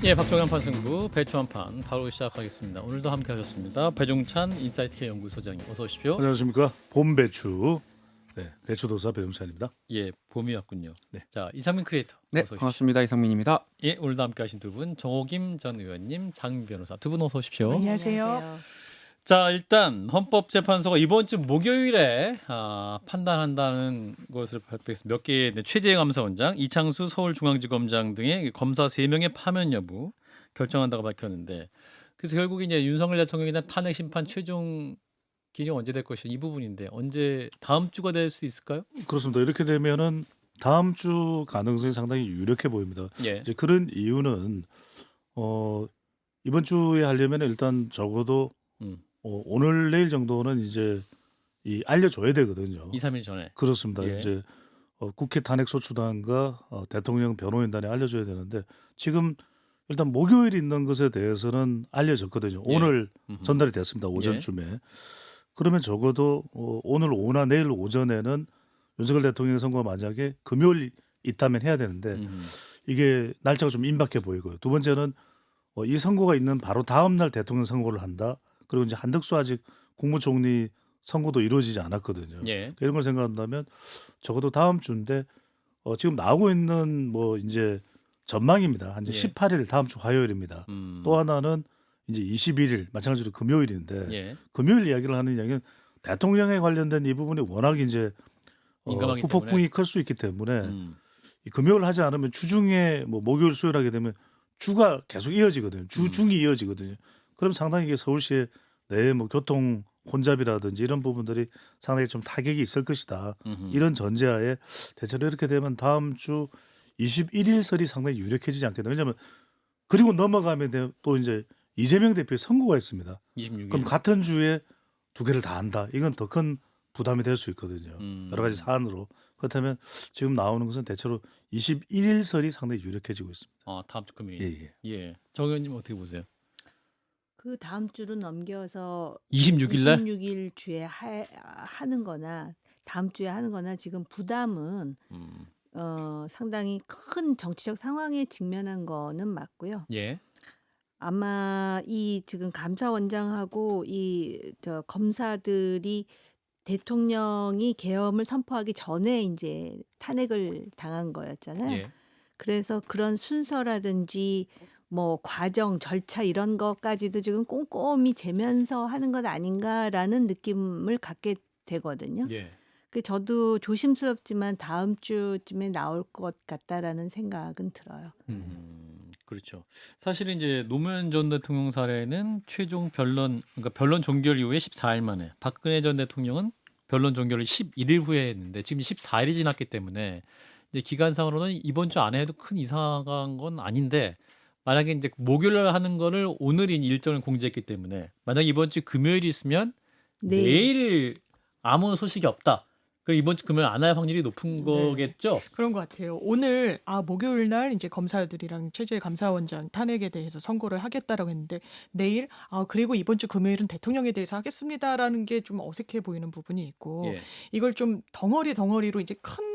예, 박종현 판승부 배추한판 바로 시작하겠습니다. 오늘도 함께 하셨습니다. 배종찬 인사이트 연구소장님 어서 오십시오. 안녕하십니까. 봄배추 배추도사 배용찬입니다. 예, 봄이 왔군요. 네. 자, 이상민 크리에이터 네, 어서 오십시오. 반갑습니다. 이상민입니다. 예, 오늘도 함께 하신 두 분 정호김 전 의원님, 장 변호사 두 분 어서 오십시오. 안녕하세요. 자, 일단 헌법재판소가 이번 주 목요일에 판단한다는 것을 발표했습니다. 몇 개의 최재감사원장, 이창수 서울중앙지검장 등의 검사 3명의 파면 여부 결정한다고 밝혔는데, 그래서 결국 이제 윤석열 대통령에 대한 탄핵 심판 최종 기일이 언제 될 것이냐 이 부분인데, 언제 다음 주가 될 수 있을까요? 그렇습니다. 이렇게 되면은 다음 주 가능성이 상당히 유력해 보입니다. 예. 이제 그런 이유는 이번 주에 하려면 일단 적어도 음. 오늘 내일 정도는 이제 알려줘야 되거든요. 2, 3일 전에. 그렇습니다. 예. 이제 국회 탄핵소추단과 대통령 변호인단에 알려줘야 되는데 지금 일단 목요일 있는 것에 대해서는 알려졌거든요. 예. 오늘 음흠. 전달이 됐습니다. 오전쯤에. 그러면 적어도 오늘 오후나 내일 오전에는 윤석열 대통령 선거가 만약에 금요일 있다면 해야 되는데 이게 날짜가 좀 임박해 보이고요. 두 번째는 이 선거가 있는 바로 다음 날 대통령 선거를 한다. 그리고 이제 한덕수 아직 국무총리 선거도 이루어지지 않았거든요. 예. 이런 걸 생각한다면 적어도 다음 주인데 지금 나오고 있는 뭐 이제 전망입니다. 한 이제 예. 18일 다음 주 화요일입니다. 또 하나는 이제 21일 마찬가지로 금요일인데 예. 금요일 이야기를 하는 이야기는 대통령에 관련된 이 부분이 워낙 이제 민감하기 후폭풍이 클 수 있기 때문에 음. 이 금요일 하지 않으면 주중에 뭐 목요일 수요일 하게 되면 주가 계속 이어지거든요. 주중이 이어지거든요. 그럼 상당히 이게 서울시의 내 뭐 교통 혼잡이라든지 이런 부분들이 상당히 좀 타격이 있을 것이다. 이런 전제하에 대체로 이렇게 되면 다음 주 21일설이 상당히 유력해지지 않겠나. 왜냐하면 그리고 넘어가면 또 이제 이재명 대표의 선거가 있습니다. 26일. 그럼 같은 주에 두 개를 다 한다. 이건 더 큰 부담이 될 수 있거든요. 여러 가지 사안으로. 그렇다면 지금 나오는 것은 대체로 21일설이 상당히 유력해지고 있습니다. 다음 주 금요일. 예. 예. 정 의원님 어떻게 보세요? 그 다음 주로 넘겨서 26일 날? 26일 주에 하는 거나 다음 주에 하는 거나 지금 부담은 상당히 큰 정치적 상황에 직면한 거는 맞고요. 예. 아마 이 지금 감사원장하고 저 검사들이 대통령이 계엄을 선포하기 전에 이제 탄핵을 당한 거였잖아요. 예. 그래서 그런 순서라든지 뭐 과정, 절차 이런 것까지도 지금 꼼꼼히 재면서 하는 것 아닌가라는 느낌을 갖게 되거든요. 예. 그 저도 조심스럽지만 다음 주쯤에 나올 것 같다라는 생각은 들어요. 그렇죠. 사실은 이제 노무현 전 대통령 사례는 최종 변론, 그러니까 변론 종결 이후에 14일 만에, 박근혜 전 대통령은 변론 종결을 11일 후에 했는데 지금 14일이 지났기 때문에 이제 기간상으로는 이번 주 안에 해도 큰 이상한 건 아닌데, 만약에 이제 목요일 날 하는 거를 오늘인 일정을 공지했기 때문에 만약 이번 주 금요일이 있으면 내일 아무 소식이 없다. 그럼 이번 주 금요일 안 할 확률이 높은 거겠죠? 그런 것 같아요. 오늘 목요일 날 이제 검사들이랑 최재 감사원장 탄핵에 대해서 선고를 하겠다라고 했는데 내일 그리고 이번 주 금요일은 대통령에 대해서 하겠습니다라는 게 좀 어색해 보이는 부분이 있고 예. 이걸 좀 덩어리로 이제 큰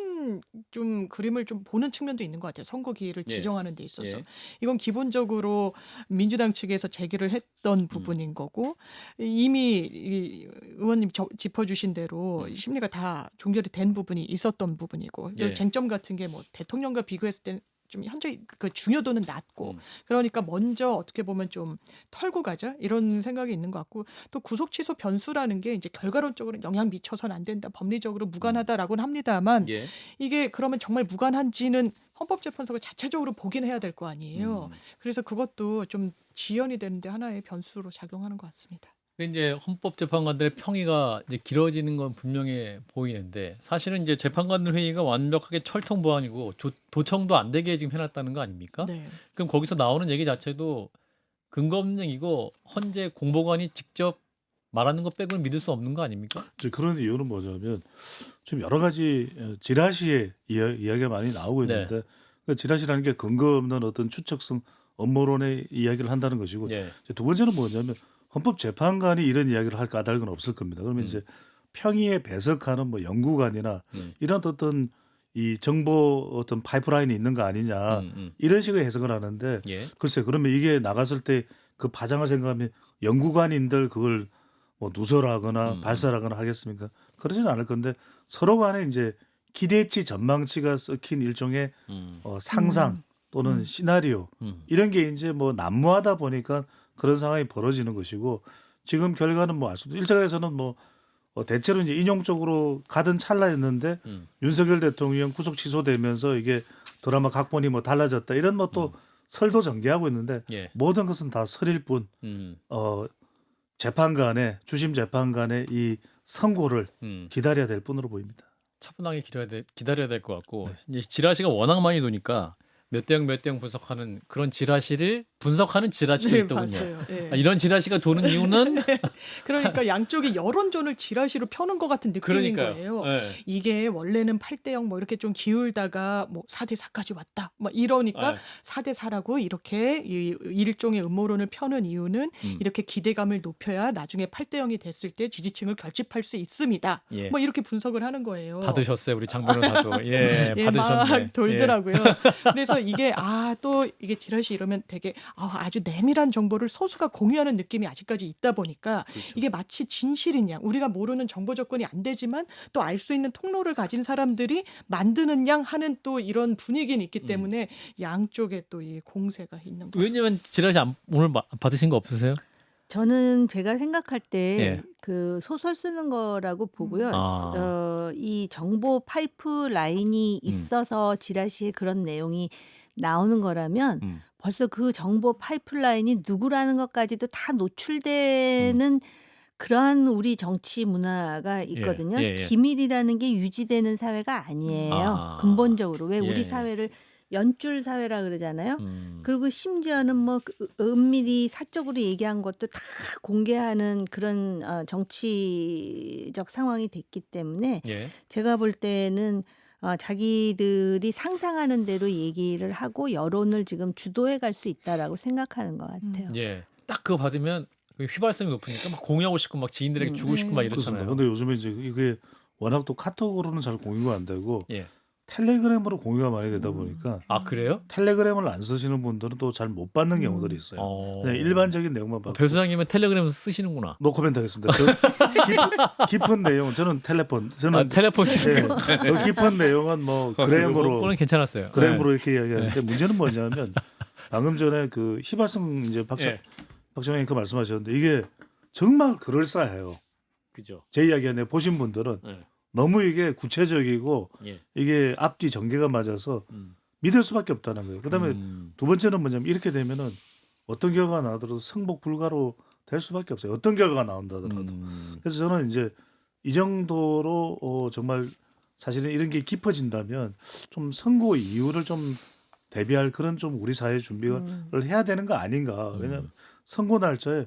좀 그림을 좀 보는 측면도 있는 것 같아요. 선거 기일을 예. 지정하는 데 있어서 예. 이건 기본적으로 민주당 측에서 제기를 했던 부분인 거고 이미 이 의원님 짚어주신 대로 심리가 다 종결이 된 부분이 있었던 부분이고 예. 쟁점 같은 게 뭐 대통령과 비교했을 때는 좀 현재 그 중요도는 낮고 그러니까 먼저 어떻게 보면 좀 털고 가자 이런 생각이 있는 것 같고 또 구속 취소 변수라는 게 이제 결과론적으로 영향 미쳐서는 안 된다 법리적으로 무관하다라고는 합니다만 예. 이게 그러면 정말 무관한지는 헌법재판소가 자체적으로 보긴 해야 될 거 아니에요. 그래서 그것도 좀 지연이 되는데 하나의 변수로 작용하는 것 같습니다. 근데 이제 헌법재판관들의 평의가 이제 길어지는 건 분명해 보이는데, 사실은 이제 재판관들 회의가 완벽하게 철통보안이고 도청도 안 되게 지금 해놨다는 거 아닙니까? 네. 그럼 거기서 나오는 얘기 자체도 근거 없는 얘기고 헌재 공보관이 직접 말하는 것 빼고는 믿을 수 없는 거 아닙니까? 이제 그런 이유는 뭐냐면 지금 여러 가지 지라시의 이야기가 많이 나오고 있는데 그 지라시라는 게 근거 없는 어떤 추측성 업무론의 이야기를 한다는 것이고 예. 이제 두 번째는 뭐냐면 헌법재판관이 이런 이야기를 할 까닭은 없을 겁니다. 그러면 이제 평의에 배석하는 뭐 연구관이나 이런 어떤 이 정보 어떤 파이프라인이 있는 거 아니냐 이런 식의 해석을 하는데 예. 글쎄 그러면 이게 나갔을 때 그 파장을 생각하면 연구관인들 그걸 뭐 누설하거나 발설하거나 하겠습니까? 그러지는 않을 건데 서로 간에 이제 기대치 전망치가 섞인 일종의 상상 또는 시나리오 이런 게 이제 뭐 난무하다 보니까 그런 상황이 벌어지는 것이고 지금 결과는 뭐 알 수 없죠. 일각에서는 뭐 대체로 이제 인용적으로 가던 찰나였는데 윤석열 대통령 구속 취소되면서 이게 드라마 각본이 뭐 달라졌다 이런 뭐 또 설도 전개하고 있는데 예. 모든 것은 다 설일 뿐 재판관의 주심 재판관의 이 선고를 기다려야 될 뿐으로 보입니다. 차분하게 기다려야 될 것 같고 이제 지라시가 워낙 많이 도니까 몇 대 0 몇 대 0 분석하는 그런 지라시를 분석하는 지라시도 네, 있더군요. 봤어요. 예. 이런 지라시가 도는 이유는 그러니까 양쪽이 여론전을 지라시로 펴는 것 같은 느낌인 그러니까요. 거예요. 예. 이게 원래는 8대 0 뭐 이렇게 좀 기울다가 뭐 4대 4까지 왔다. 뭐 이러니까 예. 4대 4라고 이렇게 일종의 음모론을 펴는 이유는 이렇게 기대감을 높여야 나중에 8대 0이 됐을 때 지지층을 결집할 수 있습니다. 예. 뭐 이렇게 분석을 하는 거예요. 받으셨어요, 우리 장 변호사도. 예, 예, 받으셨네. 막 돌더라고요. 그래서 이게 또 이게 지라시 이러면 되게 아주 내밀한 정보를 소수가 공유하는 느낌이 아직까지 있다 보니까 그렇죠. 이게 마치 진실인 양 우리가 모르는 정보 접근이 안 되지만 또 알 수 있는 통로를 가진 사람들이 만드는 양 하는 또 이런 분위기는 있기 때문에 양쪽에 또 이 공세가 있는 것 같습니다. 의원님은 지라시 오늘 받으신 거 없으세요? 저는 제가 생각할 때 예. 그 소설 쓰는 거라고 보고요. 아. 이 정보 파이프라인이 있어서 지라시에 그런 내용이 나오는 거라면 벌써 그 정보 파이프라인이 누구라는 것까지도 다 노출되는 그러한 우리 정치 문화가 있거든요. 예. 기밀이라는 게 유지되는 사회가 아니에요. 아. 근본적으로. 왜 우리 예. 사회를 연줄 사회라 그러잖아요. 음. 그리고 심지어는 뭐 은밀히 사적으로 얘기한 것도 다 공개하는 그런 정치적 상황이 됐기 때문에 예. 제가 볼 때는 자기들이 상상하는 대로 얘기를 하고 여론을 지금 주도해 갈 수 있다라고 생각하는 것 같아요. 예. 딱 그거 받으면 휘발성이 높으니까 막 공유하고 싶고 막 지인들에게 주고 싶고 막 그렇습니다. 이렇잖아요. 근데 요즘에 이제 이게 워낙 또 카톡으로는 잘 공유가 안 되고 예. 텔레그램으로 공유가 많이 되다 보니까 아, 그래요? 텔레그램을 안 쓰시는 분들은 또 잘 못 받는 경우들이 있어요. 그냥 일반적인 내용만 받고 배 소장님은 텔레그램 쓰시는구나. 노코멘트 하겠습니다. 깊은 내용은 저는 저는 텔레폰 쓰는 거. 더 깊은 내용은 뭐 그램으로 그거는 괜찮았어요. 그램으로 이렇게 이야기하는데 문제는 뭐냐면 방금 전에 그 휘발성 이제 박정희 앵커 말씀하셨는데 이게 정말 그럴싸해요. 그죠. 제 이야기 안에 보신 분들은 예. 너무 이게 구체적이고 예. 이게 앞뒤 전개가 맞아서 믿을 수밖에 없다는 거예요. 그다음에 두 번째는 뭐냐면 이렇게 되면은 어떤 결과가 나오더라도 승복 불가로 될 수밖에 없어요. 어떤 결과가 나온다더라도. 그래서 저는 이제 이 정도로 정말 사실은 이런 게 깊어진다면 좀 선고 이유를 좀 대비할 그런 좀 우리 사회 준비를 해야 되는 거 아닌가. 왜냐하면 선고 날짜에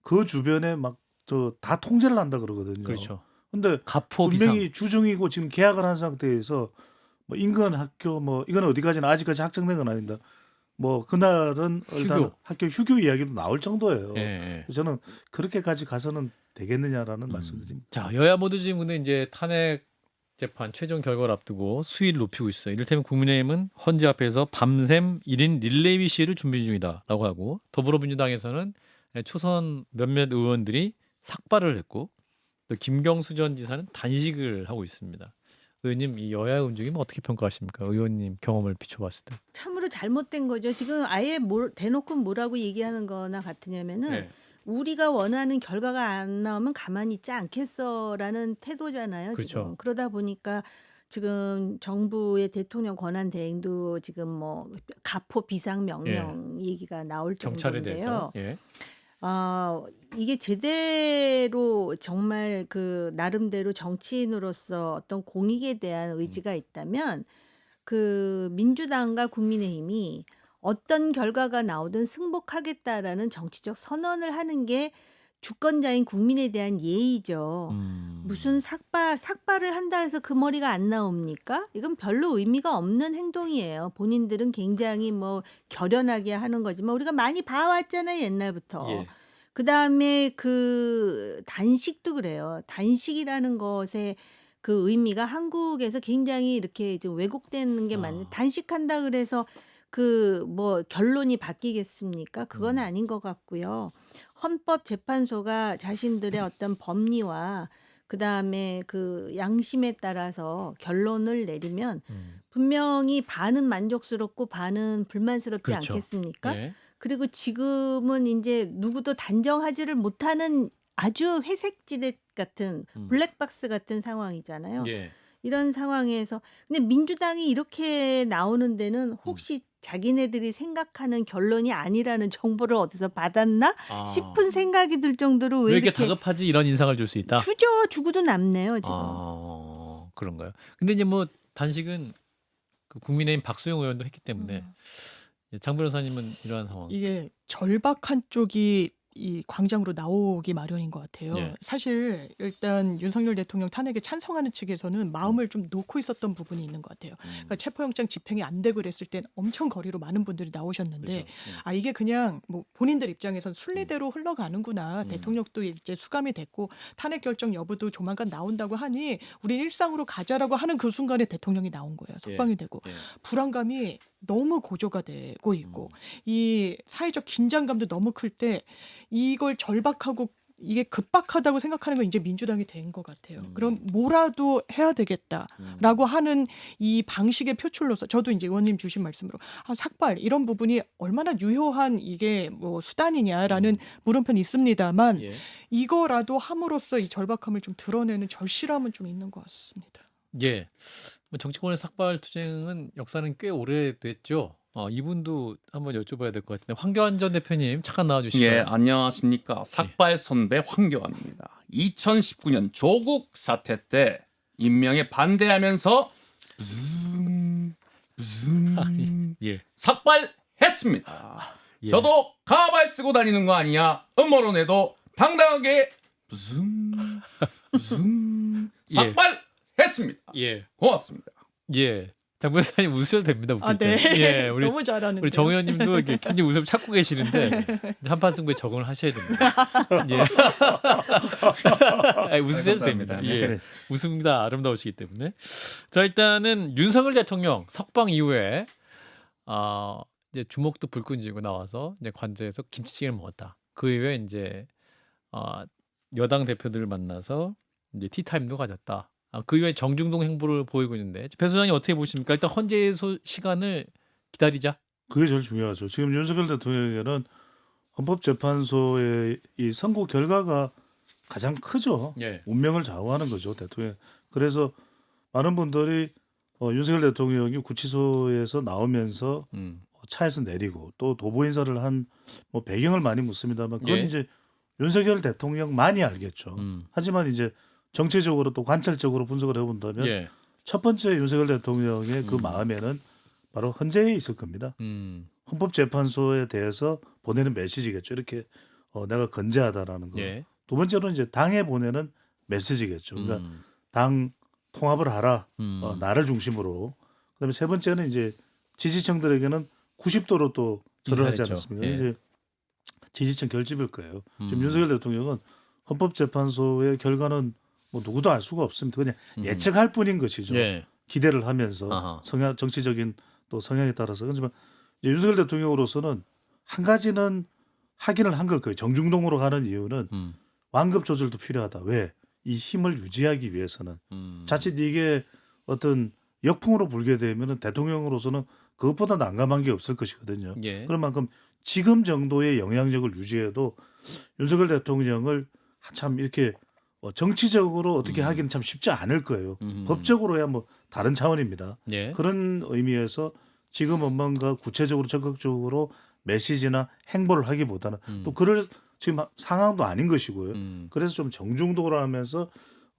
그 주변에 막 다 통제를 한다 그러거든요. 그렇죠. 근데 가포 분명히 비상. 주중이고 지금 계약을 한 상태에서 뭐 인근 학교 뭐 이건 어디까지는 아직까지 확정된 건 아닙니다. 뭐 그날은 일단 휴교. 학교 휴교 이야기도 나올 정도예요. 예, 예. 그래서 저는 그렇게까지 가서는 되겠느냐라는 말씀드립니다. 자, 여야 모두 지금 근데 이제 탄핵 재판 최종 결과를 앞두고 수위를 높이고 있어요. 이를테면 국민의힘은 헌재 앞에서 밤샘 1인 릴레이 시위를 준비 중이다라고 하고 더불어민주당에서는 초선 몇몇 의원들이 삭발을 했고 또 김경수 전 지사는 단식을 하고 있습니다. 의원님 이 여야 움직임 어떻게 평가하십니까? 의원님 경험을 비춰봤을 때. 참으로 잘못된 거죠. 지금 아예 대놓고 뭐라고 얘기하는 거나 같으냐면은 네. 우리가 원하는 결과가 안 나오면 가만히 있지 않겠어라는 태도잖아요. 그렇죠. 지금 그러다 보니까 지금 정부의 대통령 권한 대행도 지금 뭐 가포 비상 명령 얘기가 나올 경찰에 정도인데요. 대해서. 예. 이게 제대로 정말 그 나름대로 정치인으로서 어떤 공익에 대한 의지가 있다면 그 민주당과 국민의힘이 어떤 결과가 나오든 승복하겠다라는 정치적 선언을 하는 게 주권자인 국민에 대한 예의죠. 무슨 삭발을 한다 해서 그 머리가 안 나옵니까? 이건 별로 의미가 없는 행동이에요. 본인들은 굉장히 뭐 결연하게 하는 거지만 우리가 많이 봐왔잖아요, 옛날부터. 예. 그다음에 그 단식도 그래요. 단식이라는 것에 그 의미가 한국에서 굉장히 이렇게 좀 왜곡되는 게 맞는 아. 단식한다 그래서 그 뭐 결론이 바뀌겠습니까? 그건 음. 아닌 것 같고요. 헌법재판소가 자신들의 어떤 법리와 그다음에 그 양심에 따라서 결론을 내리면 분명히 반은 만족스럽고 반은 불만스럽지 그렇죠. 않겠습니까? 예. 그리고 지금은 인제 누구도 단정하지를 못하는 아주 회색지대 같은 음. 블랙박스 같은 상황이잖아요. 예. 이런 상황에서 근데 민주당이 이렇게 나오는 데는 음. 혹시 자기네들이 생각하는 결론이 아니라는 정보를 어디서 받았나 아. 싶은 생각이 들 정도로 왜 왜 이렇게 이렇게 다급하지 이런 인상을 줄 수 있다? 주고도 남네요 지금. 아, 그런가요? 근데 이제 뭐 단식은 그 국민의힘 박수영 의원도 했기 때문에 예, 장 변호사님은 이러한 상황. 이게 절박한 쪽이 이 광장으로 나오기 마련인 것 같아요. 예. 사실 일단 윤석열 대통령 탄핵에 찬성하는 측에서는 마음을 좀 놓고 있었던 부분이 있는 것 같아요. 그러니까 체포영장 집행이 안 되고 그랬을 땐 엄청 거리로 많은 분들이 나오셨는데 그렇죠. 아 이게 그냥 뭐 본인들 입장에선 순리대로 흘러가는구나. 음. 대통령도 이제 수감이 됐고 탄핵 결정 여부도 조만간 나온다고 하니 우린 일상으로 가자라고 하는 그 순간에 대통령이 나온 거예요. 석방이 되고 예. 불안감이 너무 고조가 되고 있고 음. 이 사회적 긴장감도 너무 클 때 이걸 절박하고 이게 급박하다고 생각하는 건 이제 민주당이 된 것 같아요. 그럼 뭐라도 해야 되겠다라고 하는 이 방식의 표출로서 저도 이제 의원님 주신 말씀으로 삭발 이런 부분이 얼마나 유효한 이게 뭐 수단이냐라는 물음표는 있습니다만 예. 이거라도 함으로써 이 절박함을 좀 드러내는 절실함은 좀 있는 것 같습니다. 예. 뭐 정치권의 삭발 투쟁은 역사는 꽤 오래됐죠. 이분도 한번 여쭤봐야 될 것 같은데 황교안 전 대표님 잠깐 나와주시고요. 예, 안녕하십니까. 삭발 선배 황교안입니다. 2019년 조국 사태 때 임명에 반대하면서 무슨 예. 삭발했습니다. 예. 저도 가발 쓰고 다니는 거 아니냐? 음모론에도 당당하게 무슨 예. 삭발했습니다. 예. 고맙습니다. 예. 장 변호사님 웃으셔도 됩니다. 웃길 아, 네. 때. 예. 우리 너무 잘하는데. 우리 정 의원님도 이렇게 굉장히 웃음 찾고 계시는데 한판 승부에 적응을 하셔야 됩니다. 예. 아니, 웃으셔도 됩니다. 예. 네. 웃음이 다 아름다우시기 때문에. 자, 일단은 윤석열 대통령 석방 이후에 이제 주먹도 불끈 쥐고 나와서 이제 관저에서 김치찌개를 먹었다. 그 이후에 이제 여당 대표들을 만나서 이제 티타임도 가졌다. 그 이후에 정중동 행보를 보이고 있는데 배 소장님 어떻게 보십니까? 일단 헌재 시간을 기다리자. 그게 제일 중요하죠. 지금 윤석열 대통령에게는 헌법재판소의 이 선고 결과가 가장 크죠. 예. 운명을 좌우하는 거죠, 대통령. 그래서 많은 분들이 윤석열 대통령이 구치소에서 나오면서 차에서 내리고 또 도보 인사를 한 뭐 배경을 많이 묻습니다만 그건 예. 이제 윤석열 대통령만이 알겠죠. 하지만 이제 정치적으로 또 관찰적으로 분석을 해본다면 예. 첫 번째 윤석열 대통령의 그 마음에는 바로 헌재에 있을 겁니다. 헌법재판소에 대해서 보내는 메시지겠죠. 이렇게 내가 건재하다라는 거. 예. 두 번째로 이제 당에 보내는 메시지겠죠. 그러니까 당 통합을 하라. 나를 중심으로. 그다음에 세 번째는 이제 지지층들에게는 90도로 또 절을 하지 인사했죠. 않았습니까? 예. 이제 지지층 결집일 거예요. 지금 윤석열 대통령은 헌법재판소의 결과는 뭐 누구도 알 수가 없습니다. 그냥 예측할 뿐인 것이죠. 예. 기대를 하면서 아하. 성향 정치적인 또 성향에 따라서. 하지만 이제 윤석열 대통령으로서는 한 가지는 확인을 한 걸 거예요. 정중동으로 가는 이유는 완급 조절도 필요하다. 왜? 이 힘을 유지하기 위해서는 자칫 이게 어떤 역풍으로 불게 되면은 대통령으로서는 그것보다 난감한 게 없을 것이거든요. 예. 그런 만큼 지금 정도의 영향력을 유지해도 윤석열 대통령을 참 이렇게 정치적으로 어떻게 하기는 참 쉽지 않을 거예요. 법적으로야 뭐 다른 차원입니다. 예. 그런 의미에서 지금은 뭔가 구체적으로 적극적으로 메시지나 행보를 하기보다는 또 그럴 지금 상황도 아닌 것이고요. 그래서 좀 정중도로 하면서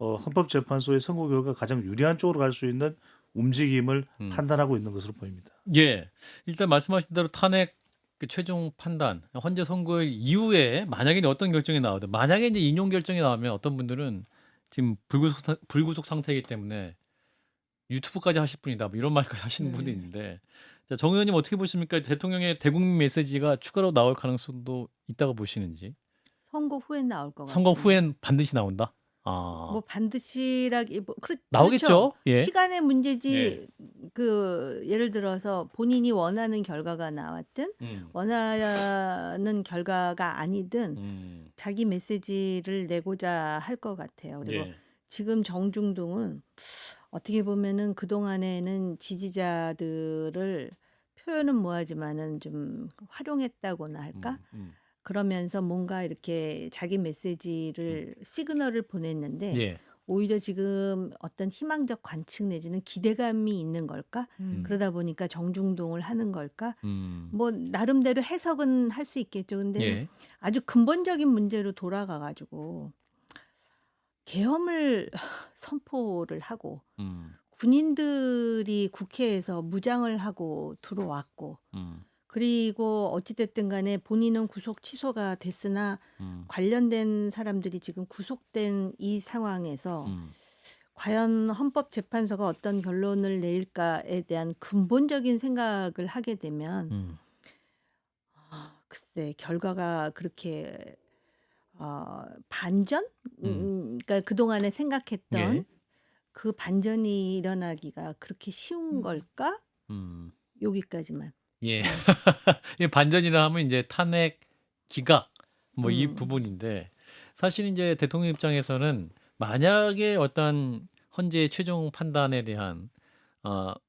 헌법재판소의 선고 결과 가장 유리한 쪽으로 갈 수 있는 움직임을 판단하고 있는 것으로 보입니다. 예. 일단 말씀하신 대로 탄핵 그 최종 판단 헌재 선고일 이후에 만약에 이제 어떤 결정이 나오든 만약에 이제 인용 결정이 나오면 어떤 분들은 지금 불구속 상태이기 때문에 유튜브까지 하실 분이다 뭐 이런 말까지 하시는 분도 있는데 자, 정 의원님 어떻게 보십니까? 대통령의 대국민 메시지가 추가로 나올 가능성도 있다고 보시는지. 선거 후엔 나올 것 같아요. 선거 후엔 반드시 나온다. 아. 뭐 반드시라기 뭐 나오겠죠. 그렇죠. 예. 시간의 문제지. 그 예를 들어서 본인이 원하는 결과가 나왔든 원하는 결과가 아니든 자기 메시지를 내고자 할 것 같아요. 그리고 예. 지금 정중동은 어떻게 보면은 그동안에는 지지자들을 표현은 뭐하지만은 좀 활용했다고나 할까? 그러면서 뭔가 이렇게 자기 메시지를 시그널을 보냈는데 예. 오히려 지금 어떤 희망적 관측 내지는 기대감이 있는 걸까? 음. 그러다 보니까 정중동을 하는 걸까? 음. 뭐 나름대로 해석은 할 수 있겠죠. 근데 예. 아주 근본적인 문제로 돌아가 가지고 계엄을 선포를 하고 음. 군인들이 국회에서 무장을 하고 들어왔고 음. 그리고 어찌됐든 간에 본인은 구속 취소가 됐으나 관련된 사람들이 지금 구속된 이 상황에서 과연 헌법재판소가 어떤 결론을 내릴까에 대한 근본적인 생각을 하게 되면 글쎄 결과가 그렇게 반전? 그러니까 그동안에 생각했던 예. 그 반전이 일어나기가 그렇게 쉬운 걸까? 음. 여기까지만. 예. 이 반전이라 하면 이제 탄핵 기각 뭐 이 부분인데 사실 이제 대통령 입장에서는 만약에 어떤 헌재의 최종 판단에 대한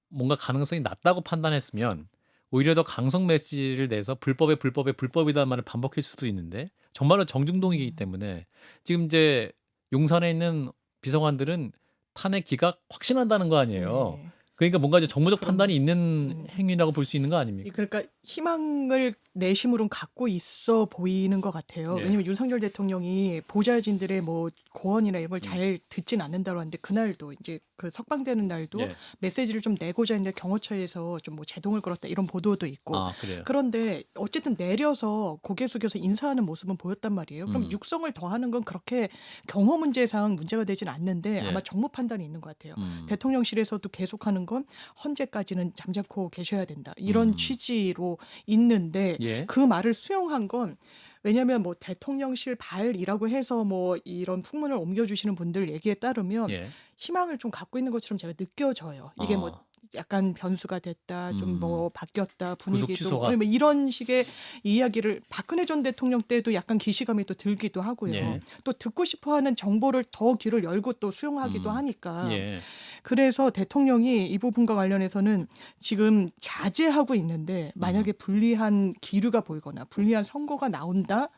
뭔가 가능성이 낮다고 판단했으면 오히려 더 강성 메시지를 내서 불법이다는 말을 반복할 수도 있는데 정말로 정중동이기 때문에 지금 이제 용산에 있는 비서관들은 탄핵 기각 확신한다는 거 아니에요. 네. 그러니까 뭔가 이제 정무적 그럼, 판단이 있는 행위라고 볼 수 있는 거 아닙니까? 그러니까 희망을 내심으로는 갖고 있어 보이는 것 같아요. 예. 왜냐면 윤석열 대통령이 보좌진들의 뭐 고언이나 이런 걸 잘 듣진 않는다고 하는데 그날도 이제 그 석방되는 날도 예. 메시지를 좀 내고자 했는데 경호처에서 좀 뭐 제동을 걸었다 이런 보도도 있고 아, 그래요. 그런데 어쨌든 내려서 고개 숙여서 인사하는 모습은 보였단 말이에요. 그럼 육성을 더하는 건 그렇게 경호 문제상 문제가 되진 않는데 예. 아마 정무 판단이 있는 것 같아요. 음. 대통령실에서도 계속하는 건 헌재까지는 잠자코 계셔야 된다. 이런 취지로 있는데 예. 그 말을 수용한 건 왜냐하면 뭐 대통령실 발이라고 해서 뭐 이런 풍문을 옮겨주시는 분들 얘기에 따르면 예. 희망을 좀 갖고 있는 것처럼 제가 느껴져요. 이게 뭐 약간 변수가 됐다, 좀 뭐 바뀌었다, 분위기도 취소가. 뭐 이런 식의 이야기를 박근혜 전 대통령 때도 약간 기시감이 또 들기도 하고요. 예. 또 듣고 싶어하는 정보를 더 귀를 열고 또 수용하기도 하니까. 예. 그래서 대통령이 이 부분과 관련해서는 지금 자제하고 있는데 만약에 불리한 기류가 보이거나 불리한 선거가 나온다.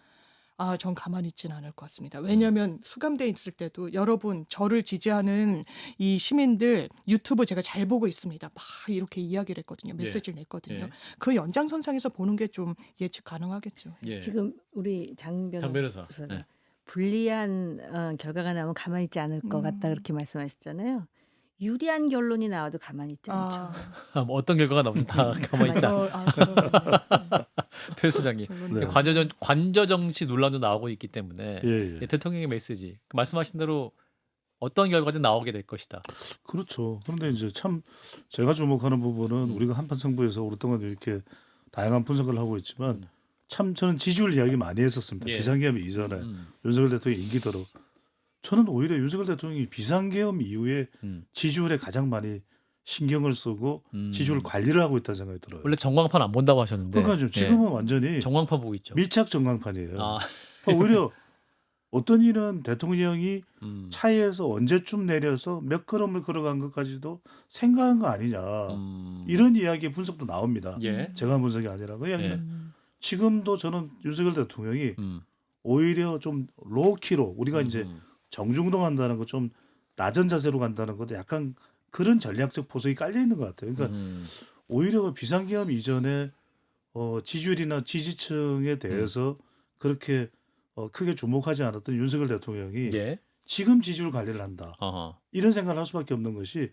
전 가만히 있지는 않을 것 같습니다. 왜냐하면 수감돼 있을 때도 여러분 저를 지지하는 이 시민들 유튜브 제가 잘 보고 있습니다. 막 이렇게 이야기를 했거든요. 메시지를 냈거든요. 예. 그 연장선상에서 보는 게 좀 예측 가능하겠죠. 예. 지금 우리 장 장 변호사. 변호사가 예. 불리한 결과가 나오면 가만히 있지 않을 것 같다 그렇게 말씀하셨잖아요. 유리한 결론이 나와도 가만히 있지 않죠. 뭐 어떤 결과가 나오든 다 가만히 있지 않습니다. 표 수장님. 네. 관저 정치 논란도 나오고 있기 때문에 예, 예. 대통령의 메시지 말씀하신 대로 어떤 결과든 나오게 될 것이다. 그렇죠. 그런데 이제 참 제가 주목하는 부분은 우리가 한판 승부에서 오랫동안 이렇게 다양한 분석을 하고 있지만 참 저는 지지율 이야기 많이 했었습니다. 예. 비상계엄 이전에 윤석열 대통령 임기대로 저는 오히려 윤석열 대통령이 비상계엄 이후에 지지율에 가장 많이 신경을 쓰고 지지율 관리를 하고 있다는 생각이 들어요. 원래 전광판 안 본다고 하셨는데. 그러니까 지금은 완전히 전광판 보고 있죠. 밀착 전광판이에요. 아. 오히려 어떤 일은 대통령이 음. 차에서 언제쯤 내려서 몇 걸음을 걸어간 것까지도 생각한 거 아니냐. 음. 이런 이야기의 분석도 나옵니다. 예. 제가 한 분석이 아니라 그냥 예. 지금도 저는 윤석열 대통령이 음. 오히려 좀 로키로 우리가 이제 정중동 한다는 거 좀 낮은 자세로 간다는 것도 약간 그런 전략적 포석이 깔려 있는 것 같아요. 그러니까 오히려 비상계엄 이전에 지지율이나 지지층에 대해서 그렇게 크게 주목하지 않았던 윤석열 대통령이 예. 지금 지지율 관리를 한다. 어허. 이런 생각을 할 수밖에 없는 것이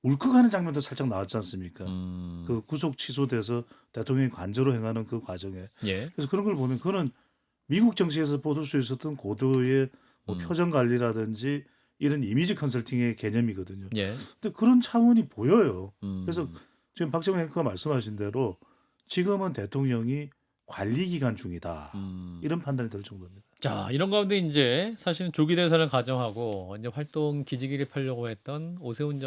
울컥하는 장면도 살짝 나왔지 않습니까? 음. 그 구속 취소돼서 대통령이 관저로 행하는 그 과정에. 예. 그래서 그런 걸 보면 그거는 미국 정치에서 뻗을 수 있었던 고도의 뭐 표정 관리라든지 이런 이미지 컨설팅의 개념이거든요. 예. 근데 그런 차원이 보여요. 음. 그래서 지금 박정희 앵커가 말씀하신 대로 지금은 대통령이 관리 기간 중이다. 이런 판단이 될 정도입니다. 자, 이런 가운데 이제 사실은 조기 대선을 가정하고 이제 활동 기지기를 펴려고 했던 오세훈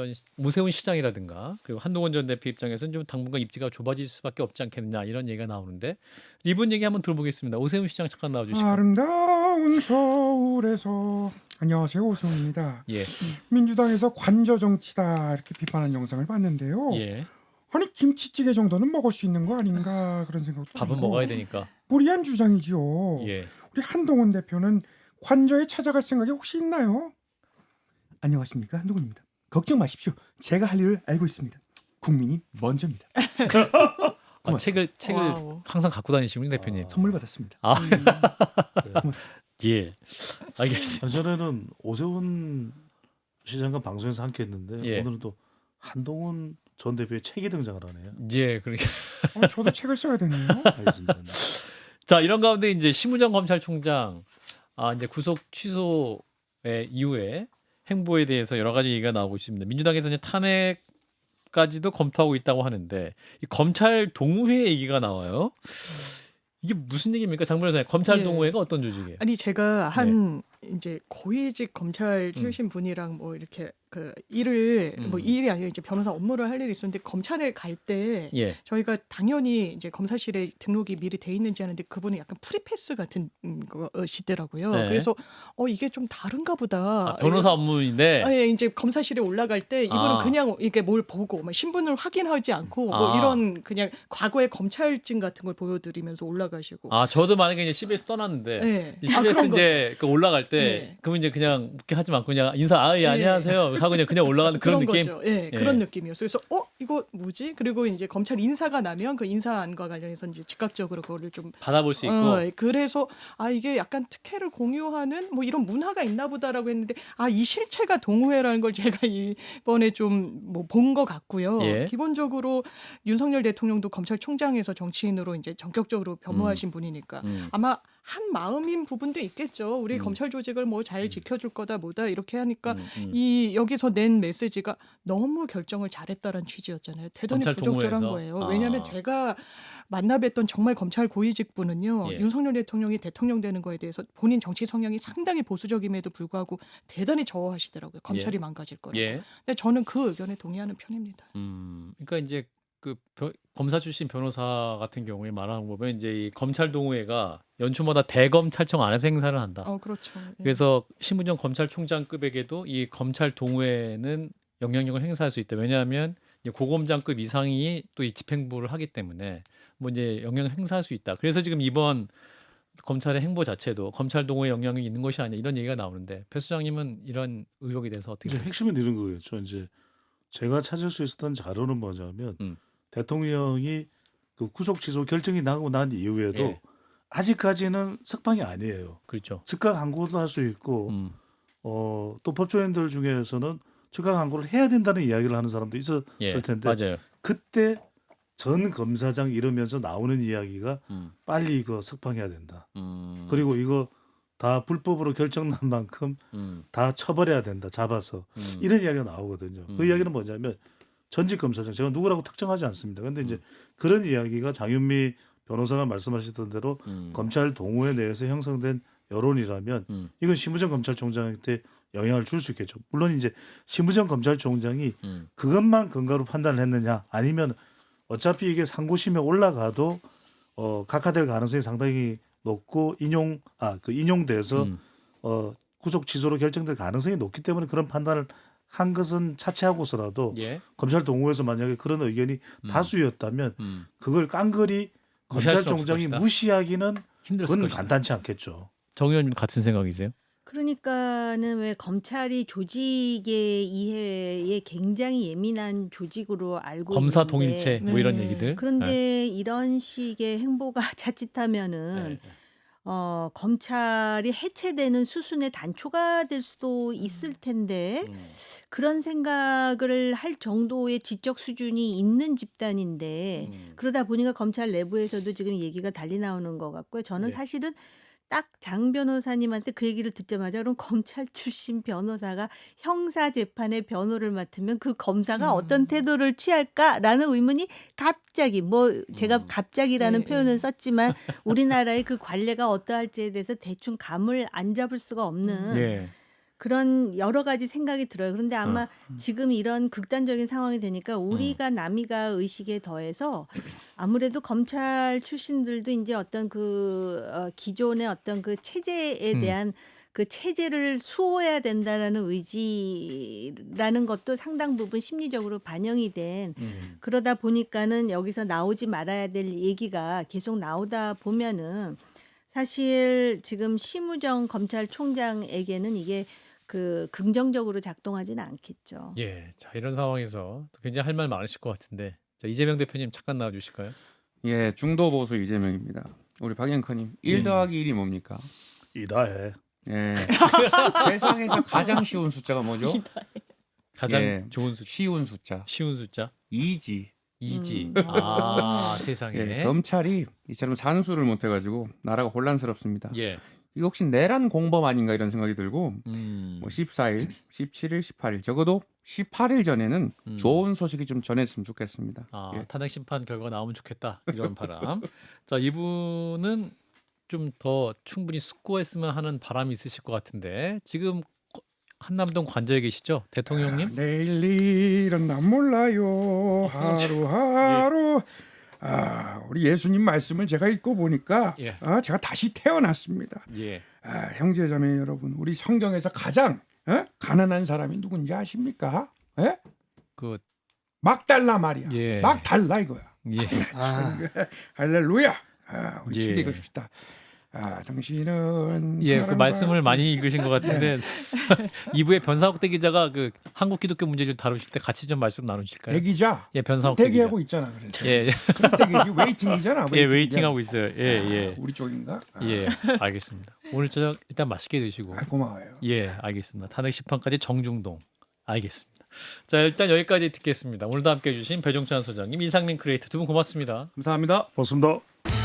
시장이라든가 그리고 한동훈 전 대표 입장에서는 좀 당분간 입지가 좁아질 수밖에 없지 않겠느냐 이런 얘기가 나오는데 이분 얘기 한번 들어보겠습니다. 오세훈 시장 잠깐 나와주시죠. 아름다운 서울에서 안녕하세요, 오승훈입니다. 예, 민주당에서 관저 정치다 이렇게 비판한 영상을 봤는데요. 예, 아니 김치찌개 정도는 먹을 수 있는 거 아닌가 그런 생각도 밥은 들고 먹어야 되니까. 무리한 주장이지요. 예, 우리 한동훈 대표는 관저에 찾아갈 생각이 혹시 있나요? 안녕하십니까, 한동훈입니다. 걱정 마십시오. 제가 할 일을 알고 있습니다. 국민이 먼저입니다. 책을 와우. 항상 갖고 다니시군요, 대표님. 선물 받았습니다. 아, 네. 예, 알겠습니다. 전에는 오세훈 시장과 방송에서 함께 했는데 예. 오늘은 또 한동훈 전 대표의 책이 등장을 하네요. 예, 그러니까. 저도 책을 써야 되네요. 알겠습니다. 자, 이런 가운데 이제 심우정 검찰총장 이제 구속 취소 이후에 행보에 대해서 여러 가지 얘기가 나오고 있습니다. 민주당에서 이제 탄핵까지도 검토하고 있다고 하는데 이 검찰 동우회 얘기가 나와요. 이게 무슨 얘기입니까, 장 변호사님? 검찰 예. 동우회가 어떤 조직이에요? 아니 제가 한 이제 고위직 검찰 출신 분이랑 뭐 이렇게 그 일을 뭐 일이 아니라 이제 변호사 업무를 할 일이 있었는데 검찰에 갈 때 예, 저희가 당연히 이제 검사실에 등록이 미리 돼 있는지 하는데 그분이 약간 프리패스 같은 것이더라고요. 네. 그래서 이게 좀 다른가 보다. 변호사 업무인데. 예, 이제 검사실에 올라갈 때 이분은 아. 그냥 이게 뭘 보고 막 신분을 확인하지 않고 뭐 아. 이런 그냥 과거의 검찰증 같은 걸 보여드리면서 올라가시고. 저도 만약에 이제 CBS 떠났는데 네. CBS 그런 이제 그 올라갈 때 네. 그러면 이제 그냥 그렇게 하지 않고 그냥 인사 예, 네. 안녕하세요 하고 그냥 올라가는 그런 느낌. 거죠. 예, 예. 그런 느낌이었어요. 그래서 이거 뭐지? 그리고 이제 검찰 인사가 나면 그 인사안과 관련해서 이제 즉각적으로 그거를 좀 받아볼 수 있고. 그래서 이게 약간 특혜를 공유하는 뭐 이런 문화가 있나 보다라고 했는데 이 실체가 동호회라는 걸 제가 이번에 좀 뭐 본 것 같고요. 예. 기본적으로 윤석열 대통령도 검찰총장에서 정치인으로 이제 전격적으로 변모하신 분이니까 아마 한 마음인 부분도 있겠죠. 우리 검찰 조직을 뭐 잘 지켜줄 거다 뭐다 이렇게 하니까 여기서 낸 메시지가 너무 결정을 잘했다라는 취지였잖아요. 대단히 검찰 부적절한 동호회에서? 거예요. 왜냐하면 제가 만나뵀던 정말 검찰 고위직 분은요. 예. 윤석열 대통령이 대통령 되는 거에 대해서 본인 정치 성향이 상당히 보수적임에도 불구하고 대단히 저어하시더라고요. 검찰이 망가질 거라고. 예. 근데 저는 그 의견에 동의하는 편입니다. 그러니까 이제 그 검사 출신 변호사 같은 경우에 말하는 거 보면 이제 이 검찰 동호회가 연초마다 대검찰청 안에서 행사를 한다. 그렇죠. 예. 그래서 심우정 검찰총장급에게도 이 검찰 동호회는 영향력을 행사할 수 있다. 왜냐하면 이제 고검장급 이상이 또 이 집행부를 하기 때문에 뭐 이제 영향을 행사할 수 있다. 그래서 지금 이번 검찰의 행보 자체도 검찰 동호회 영향이 있는 것이 아니냐 이런 얘기가 나오는데 배 수장님은 이런 의혹에 대해서 어떻게 이제 보십니까? 핵심은 이런 거겠죠. 이제 제가 찾을 수 있었던 자료는 뭐냐면 대통령이 그 구속 취소 결정이 나고 난 이후에도 예. 아직까지는 석방이 아니에요. 그렇죠. 즉각 항고도 할 수 있고 또 법조인들 중에서는 즉각 항고를 해야 된다는 이야기를 하는 사람도 있었을 예. 텐데 맞아요. 그때 전 검사장 이러면서 나오는 이야기가 빨리 이거 석방해야 된다. 그리고 이거 다 불법으로 결정난 만큼 다 처벌해야 된다. 잡아서 이런 이야기가 나오거든요. 그 이야기는 뭐냐면 전직 검사장 제가 누구라고 특정하지 않습니다. 근데 이제 그런 이야기가 장윤미 변호사가 말씀하셨던 대로 검찰 동호회 내에서 형성된 여론이라면 이건 심우정 검찰총장한테 영향을 줄 수 있겠죠. 물론 이제 심우정 검찰총장이 그것만 근거로 판단을 했느냐 아니면 어차피 이게 상고심에 올라가도 각하될 가능성이 상당히 높고 인용돼서 구속 취소로 결정될 가능성이 높기 때문에 그런 판단을 한 것은 차치하고서라도 예. 검찰 동호회에서 만약에 그런 의견이 다수였다면 그걸 깡그리 무시할 수 검찰총장이 없을 것이다. 무시하기는 힘들었을 그건 것이다. 간단치 않겠죠. 정 의원님 같은 생각이세요? 그러니까는 왜 검찰이 조직의 이해에 굉장히 예민한 조직으로 알고 검사 있는데 동일체 뭐 이런 네. 얘기들. 그런데 이런 식의 행보가 자칫하면은 네. 검찰이 해체되는 수순의 단초가 될 수도 있을 텐데 그런 생각을 할 정도의 지적 수준이 있는 집단인데 그러다 보니까 검찰 내부에서도 지금 얘기가 달리 나오는 것 같고요. 저는 네. 사실은 딱 장 변호사님한테 그 얘기를 듣자마자 그럼 검찰 출신 변호사가 형사 재판의 변호를 맡으면 그 검사가 어떤 태도를 취할까라는 의문이 갑자기 제가 갑자기라는 예, 표현을 예. 썼지만 우리나라의 그 관례가 어떠할지에 대해서 대충 감을 안 잡을 수가 없는 예. 그런 여러 가지 생각이 들어요. 그런데 아마 지금 이런 극단적인 상황이 되니까 우리가 남이가 의식에 더해서 아무래도 검찰 출신들도 이제 어떤 기존의 어떤 그 체제에 대한 그 체제를 수호해야 된다라는 의지라는 것도 상당 부분 심리적으로 반영이 된 그러다 보니까는 여기서 나오지 말아야 될 얘기가 계속 나오다 보면은 사실 지금 심우정 검찰총장에게는 이게 긍정적으로 작동하지는 않겠죠. 예. 자, 이런 상황에서 굉장히 할 말 많으실 것 같은데. 자, 이재명 대표님 잠깐 나와 주실까요? 예, 중도 보수 이재명입니다. 우리 박영커님 1 더하기 1이 뭡니까? 이다해. 예, 세상에서 가장 쉬운 숫자가 뭐죠? 가장 예. 좋은 숫자, 쉬운 숫자 쉬운 숫자 2지. 2지. 음. 세상에. 예, 검찰이 이처럼 산수를 못해가지고 나라가 혼란스럽습니다. 예. 이거 혹시 내란 공범 아닌가 이런 생각이 들고 음. 뭐 14일, 17일, 18일 적어도 18일 전에는 좋은 소식이 좀 전했으면 좋겠습니다. 예. 탄핵 심판 결과가 나오면 좋겠다. 이런 바람. 자, 이분은 좀 더 충분히 숙고했으면 하는 바람이 있으실 것 같은데 지금 한남동 관저에 계시죠? 대통령님? 내일 일은 난 몰라요. 하루하루. 우리 예수님 말씀을 제가 읽고 보니까 예. 제가 다시 태어났습니다. 예. 형제자매 여러분, 우리 성경에서 가장 가난한 사람이 누군지 아십니까? 예? 그 막달라 말이야. 예. 막달라 이거야. 예. 할렐루야. 우리 예. 칠 읽읍시다. 당신은 예, 그 말씀을 많이 읽으신 것 같은데 2부에 변상욱 기자가 그 한국 기독교 문제를 다루실 때 같이 좀 말씀 나누실까요? 대기자. 예, 변상욱 대기하고 기자. 있잖아. 그래서. 예, 그럼 대기지 웨이팅이잖아. 예, 웨이팅하고 있어요. 예, 예. 우리 쪽인가? 예, 알겠습니다. 오늘 저녁 일단 맛있게 드시고. 고마워요. 예, 알겠습니다. 탄핵 심판까지 정중동. 알겠습니다. 자, 일단 여기까지 듣겠습니다. 오늘도 함께해 주신 배종찬 소장님, 이상민 크리에이터 두 분 고맙습니다. 감사합니다. 고맙습니다.